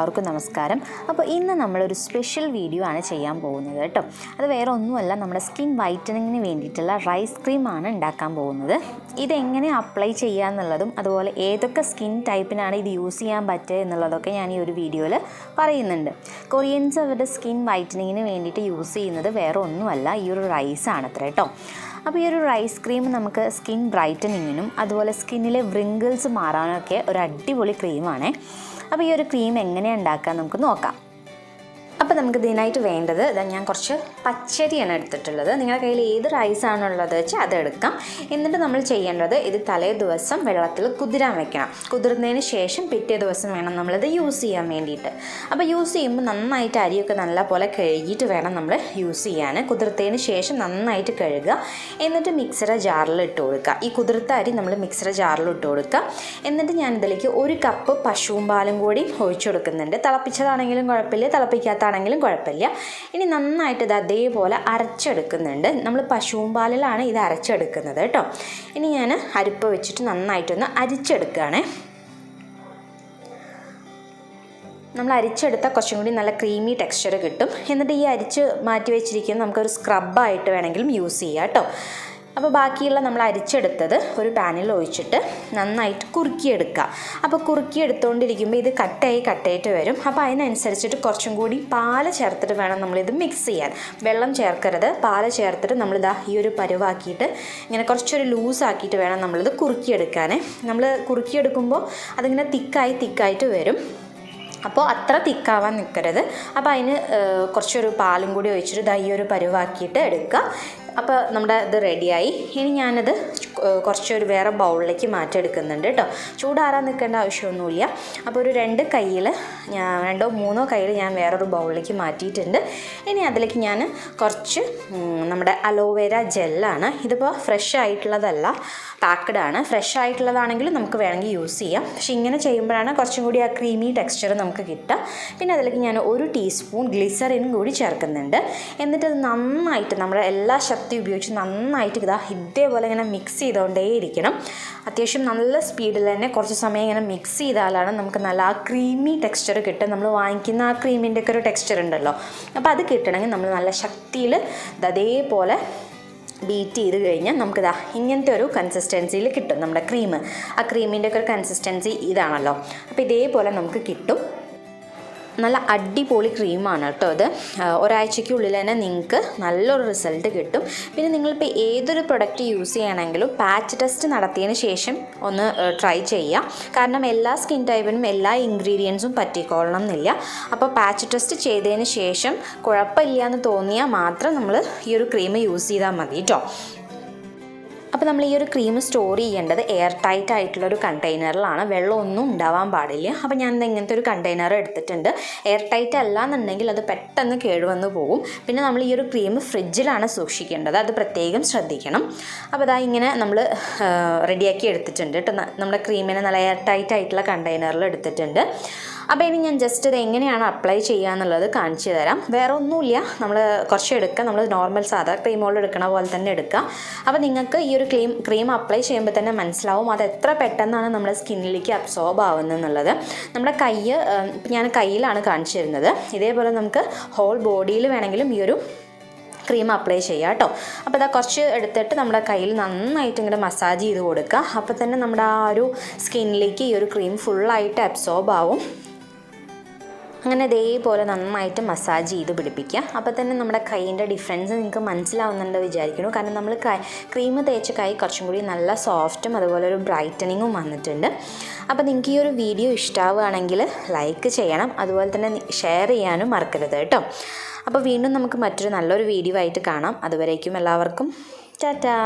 എല്ലാവർക്കും നമസ്കാരം. അപ്പോൾ ഇന്ന് നമ്മളൊരു സ്പെഷ്യൽ വീഡിയോ ആണ് ചെയ്യാൻ പോകുന്നത് കേട്ടോ. അത് വേറെ ഒന്നുമല്ല, നമ്മുടെ സ്കിൻ വൈറ്റനിങ്ങിന് വേണ്ടിയിട്ടുള്ള റൈസ് ക്രീമാണ് ഉണ്ടാക്കാൻ പോകുന്നത്. ഇതെങ്ങനെ അപ്ലൈ ചെയ്യുക എന്നുള്ളതും അതുപോലെ ഏതൊക്കെ സ്കിൻ ടൈപ്പിനാണ് ഇത് യൂസ് ചെയ്യാൻ പറ്റുക എന്നുള്ളതൊക്കെ ഞാൻ ഈ ഒരു വീഡിയോയിൽ പറയുന്നുണ്ട്. കൊറിയൻസ് അവരുടെ സ്കിൻ വൈറ്റനിങ്ങിന് വേണ്ടിയിട്ട് യൂസ് ചെയ്യുന്നത് വേറെ ഒന്നുമല്ല, ഈ ഒരു റൈസാണ് അത്ര കേട്ടോ. അപ്പോൾ ഈ ഒരു റൈസ് ക്രീം നമുക്ക് സ്കിൻ ബ്രൈറ്റനിങ്ങിനും അതുപോലെ സ്കിന്നിലെ വ്രിങ്കിൾസ് മാറാനൊക്കെ ഒരു അടിപൊളി ക്രീമാണ്. അപ്പോൾ ഈ ഒരു ക്രീം എങ്ങനെയാണ് ഉണ്ടാക്കുക നമുക്ക് നോക്കാം. അപ്പോൾ നമുക്ക് ഇതിനായിട്ട് വേണ്ടത് ഞാൻ കുറച്ച് പച്ചരിയാണ് എടുത്തിട്ടുള്ളത്. നിങ്ങളുടെ കയ്യിൽ ഏത് റൈസാണുള്ളത് വെച്ചാൽ അതെടുക്കാം. എന്നിട്ട് നമ്മൾ ചെയ്യേണ്ടത് ഇത് തലേ ദിവസം വെള്ളത്തിൽ കുതിരാൻ വെക്കണം. കുതിർന്നതിന് ശേഷം പിറ്റേ ദിവസം വേണം നമ്മളിത് യൂസ് ചെയ്യാൻ വേണ്ടിയിട്ട്. അപ്പോൾ യൂസ് ചെയ്യുമ്പോൾ നന്നായിട്ട് അരിയൊക്കെ നല്ല പോലെ കഴുകിയിട്ട് വേണം നമ്മൾ യൂസ് ചെയ്യാൻ. കുതിർത്തതിന് ശേഷം നന്നായിട്ട് കഴുകുക. എന്നിട്ട് മിക്സറ ജാറിൽ ഇട്ട് കൊടുക്കുക. ഈ കുതിർത്ത അരി നമ്മൾ മിക്സറ ജാറിൽ ഇട്ട് കൊടുക്കുക. എന്നിട്ട് ഞാൻ ഇതിലേക്ക് 1 കപ്പ് പശുവും പാലും കൂടി ഒഴിച്ചു കൊടുക്കുന്നുണ്ട്. തിളപ്പിച്ചതാണെങ്കിലും കുഴപ്പമില്ല, തിളപ്പിക്കാത്ത ആണെങ്കിലും കുഴപ്പമില്ല. ഇനി നന്നായിട്ട് ഇത് അതേപോലെ അരച്ചെടുക്കുന്നുണ്ട്. നമ്മൾ പശുവും പാലിലാണ് ഇത് അരച്ചെടുക്കുന്നത് കേട്ടോ. ഇനി ഞാൻ അരിപ്പ വെച്ചിട്ട് നന്നായിട്ടൊന്ന് അരിച്ചെടുക്കുകയാണ്. നമ്മൾ അരിച്ചെടുത്താൽ കുറച്ചും കൂടി നല്ല ക്രീമി ടെക്സ്ചർ കിട്ടും. എന്നിട്ട് ഈ അരിച്ച് മാറ്റി വെച്ചിരിക്കുന്നത് നമുക്കൊരു സ്ക്രബായിട്ട് വേണമെങ്കിലും യൂസ് ചെയ്യാം കേട്ടോ. അപ്പോൾ ബാക്കിയുള്ള നമ്മൾ അരിച്ചെടുത്തത് ഒരു പാനിൽ ഒഴിച്ചിട്ട് നന്നായിട്ട് കുറുക്കിയെടുക്കുക. അപ്പോൾ കുറുക്കിയെടുത്തുകൊണ്ടിരിക്കുമ്പോൾ ഇത് കട്ടായിട്ട് വരും. അപ്പോൾ അതിനനുസരിച്ചിട്ട് കുറച്ചും കൂടി പാല് ചേർത്തിട്ട് വേണം നമ്മളിത് മിക്സ് ചെയ്യാൻ. വെള്ളം ചേർക്കരുത്, പാല് ചേർത്തിട്ട് നമ്മളിതാ ഈ ഒരു പരുവാക്കിയിട്ട് ഇങ്ങനെ കുറച്ചൊരു ലൂസാക്കിയിട്ട് വേണം നമ്മളിത് കുറുക്കിയെടുക്കാൻ. നമ്മൾ കുറുക്കിയെടുക്കുമ്പോൾ അതിങ്ങനെ തിക്കായിട്ട് വരും. അപ്പോൾ അത്ര തിക്കാവാൻ നിൽക്കരുത്. അപ്പോൾ അതിന് കുറച്ചൊരു പാലും കൂടി ഒഴിച്ചിട്ട് ഈ ഒരു പരുവാക്കിയിട്ട് എടുക്കുക. അപ്പോൾ നമ്മുടെ ഇത് റെഡിയായി. ഇനി ഞാനത് കുറച്ചൊരു വേറെ ബൗളിലേക്ക് മാറ്റിയെടുക്കുന്നുണ്ട് കേട്ടോ. ചൂടാറാൻ നിൽക്കേണ്ട ആവശ്യമൊന്നുമില്ല. അപ്പോൾ ഒരു 2 കയ്യിൽ ഞാൻ 2-3 കയ്യിൽ ഞാൻ വേറൊരു ബൗളിലേക്ക് മാറ്റിയിട്ടുണ്ട്. ഇനി അതിലേക്ക് ഞാൻ കുറച്ച് നമ്മുടെ അലോവേര ജെല്ലാണ്. ഇതിപ്പോൾ ഫ്രഷ് ആയിട്ടുള്ളതല്ല, പാക്ക്ഡ് ആണ്. ഫ്രഷ് ആയിട്ടുള്ളതാണെങ്കിലും നമുക്ക് വേണമെങ്കിൽ യൂസ് ചെയ്യാം. പക്ഷേ ഇങ്ങനെ ചെയ്യുമ്പോഴാണ് കുറച്ചും കൂടി ആ ക്രീമി ടെക്സ്ചർ നമുക്ക് കിട്ടുക. പിന്നെ അതിലേക്ക് ഞാൻ 1 ടീസ്പൂൺ ഗ്ലിസറിനും കൂടി ചേർക്കുന്നുണ്ട്. എന്നിട്ട് അത് നന്നായിട്ട് നമ്മുടെ എല്ലാ ശക്തി ഉപയോഗിച്ച് നന്നായിട്ട് ഇതേപോലെ ഇങ്ങനെ മിക്സ് ചെയ്തുകൊണ്ടേയിരിക്കണം. അത്യാവശ്യം നല്ല സ്പീഡിൽ തന്നെ കുറച്ച് സമയം ഇങ്ങനെ മിക്സ് ചെയ്താലാണ് നമുക്ക് നല്ല ആ ക്രീമി ടെക്സ്ചർ കിട്ടും. നമ്മൾ വാങ്ങിക്കുന്ന ആ ക്രീമിൻ്റെ ഒക്കെ ഒരു ടെക്സ്ചർ ഉണ്ടല്ലോ, അപ്പോൾ അത് കിട്ടണമെങ്കിൽ നമ്മൾ നല്ല ശക്തിയിൽ അതേപോലെ ബീറ്റ് ചെയ്ത് കഴിഞ്ഞാൽ നമുക്കിതാ ഇങ്ങനത്തെ ഒരു കൺസിസ്റ്റൻസിയിൽ കിട്ടും നമ്മുടെ ക്രീം. ആ ക്രീമിൻ്റെ ഒക്കെ ഒരു കൺസിസ്റ്റൻസി ഇതാണല്ലോ. അപ്പോൾ ഇതേപോലെ നമുക്ക് കിട്ടും. നല്ല അടിപൊളി ക്രീമാണ് കേട്ടോ ഇത്. ഒരാഴ്ചയ്ക്കുള്ളിൽ തന്നെ നിങ്ങൾക്ക് നല്ലൊരു റിസൾട്ട് കിട്ടും. പിന്നെ നിങ്ങളിപ്പോൾ ഏതൊരു പ്രൊഡക്റ്റ് യൂസ് ചെയ്യണമെങ്കിലും പാച്ച് ടെസ്റ്റ് നടത്തിയതിന് ശേഷം ഒന്ന് ട്രൈ ചെയ്യുക. കാരണം എല്ലാ സ്കിൻ ടൈപ്പിനും എല്ലാ ഇൻഗ്രീഡിയൻസും പറ്റിക്കൊള്ളണം എന്നില്ല. അപ്പോൾ പാച്ച് ടെസ്റ്റ് ചെയ്തതിന് ശേഷം കുഴപ്പമില്ല എന്ന് തോന്നിയാൽ മാത്രം നമ്മൾ ഈ ഒരു ക്രീം യൂസ് ചെയ്താൽ മതി കേട്ടോ. അപ്പോൾ നമ്മൾ ഈ ഒരു ക്രീം സ്റ്റോർ ചെയ്യേണ്ടത് എയർ ടൈറ്റ് ആയിട്ടുള്ളൊരു കണ്ടെയ്നറിലാണ്. വെള്ളമൊന്നും ഉണ്ടാവാൻ പാടില്ല. അപ്പോൾ ഞാൻ ഇങ്ങനത്തെ ഒരു കണ്ടെയ്നർ എടുത്തിട്ടുണ്ട്. എയർ ടൈറ്റ് അല്ല എന്നുണ്ടെങ്കിൽ അത് പെട്ടെന്ന് കേടുവന്ന് പോകും. പിന്നെ നമ്മൾ ഈ ഒരു ക്രീം ഫ്രിഡ്ജിലാണ് സൂക്ഷിക്കേണ്ടത്, അത് പ്രത്യേകം ശ്രദ്ധിക്കണം. അപ്പോൾ അതാ ഇങ്ങനെ നമ്മൾ റെഡിയാക്കി എടുത്തിട്ടുണ്ട് കേട്ടോ. നമ്മുടെ ക്രീമിനെ നല്ല എയർ ടൈറ്റ് ആയിട്ടുള്ള കണ്ടെയ്നറിൽ എടുത്തിട്ടുണ്ട്. അപ്പോൾ ഇനി ഞാൻ ജസ്റ്റ് ഇത് എങ്ങനെയാണ് അപ്ലൈ ചെയ്യുക എന്നുള്ളത് കാണിച്ചു തരാം. വേറെ ഒന്നുമില്ല, നമ്മൾ കുറച്ച് എടുക്കുക. നമ്മൾ നോർമൽ സാധാ ക്രീമോൾ എടുക്കണ പോലെ തന്നെ എടുക്കുക. അപ്പോൾ നിങ്ങൾക്ക് ഈ ഒരു ക്രീം അപ്ലൈ ചെയ്യുമ്പോൾ തന്നെ മനസ്സിലാവും അത് എത്ര പെട്ടെന്നാണ് നമ്മുടെ സ്കിന്നിലേക്ക് അബ്സോർബ് ആവുന്നത് എന്നുള്ളത്. നമ്മുടെ ഞാൻ കയ്യിലാണ് കാണിച്ചു തരുന്നത്. ഇതേപോലെ നമുക്ക് ഹോൾ ബോഡിയിൽ വേണമെങ്കിലും ഈ ഒരു ക്രീം അപ്ലൈ ചെയ്യുക കേട്ടോ. അപ്പോൾ അതാ കുറച്ച് എടുത്തിട്ട് നമ്മുടെ കയ്യിൽ നന്നായിട്ട് ഇങ്ങനെ മസാജ് ചെയ്ത് കൊടുക്കുക. അപ്പോൾ തന്നെ നമ്മുടെ ആ ഒരു സ്കിന്നിലേക്ക് ഈ ഒരു ക്രീം ഫുള്ളായിട്ട് അബ്സോർബ് ആവും. അങ്ങനെ ഇതേപോലെ നന്നായിട്ട് മസാജ് ചെയ്ത് പിടിപ്പിക്കുക. അപ്പോൾ തന്നെ നമ്മുടെ കൈയിൻ്റെ ഡിഫറൻസ് നിങ്ങൾക്ക് മനസ്സിലാവുന്നുണ്ട് വിചാരിക്കുന്നു. കാരണം നമ്മൾ ക്രീം തേച്ച കൈ കുറച്ചും കൂടി നല്ല സോഫ്റ്റും അതുപോലെ ഒരു ബ്രൈറ്റനിങ്ങും വന്നിട്ടുണ്ട്. അപ്പോൾ നിങ്ങൾക്ക് ഈ ഒരു വീഡിയോ ഇഷ്ടമാവുകയാണെങ്കിൽ ലൈക്ക് ചെയ്യണം, അതുപോലെ തന്നെ ഷെയർ ചെയ്യാനും മറക്കരുത് കേട്ടോ. അപ്പോൾ വീണ്ടും നമുക്ക് മറ്റൊരു നല്ലൊരു വീഡിയോ ആയിട്ട് കാണാം. അതുവരേക്കും എല്ലാവർക്കും ടാറ്റാ.